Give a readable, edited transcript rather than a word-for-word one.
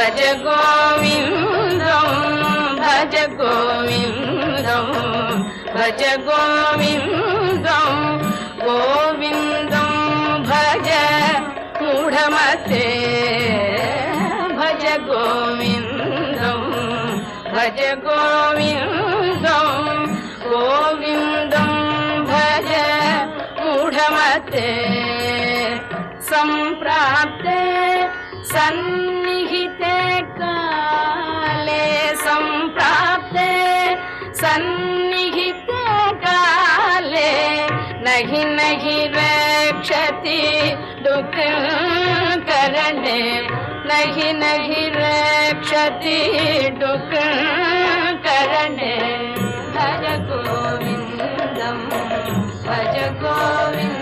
భజ గోవిందం భజ గోవిందం భజ గోవిందం గోవిందం భజ మూఢమతే భజ గోవిందం భజ గోవిందం గోవిందం భజ మూఢమతే సంప్రాప్తే సన్నిహితే కాలే సంప్రాప్తే సన్నిహితే కాలే నహి నహి రక్షతి దుఃఖం కరణే నహి నహి రక్షతి దుఃఖం కరణే భజ గోవిందం భజ గోవిందం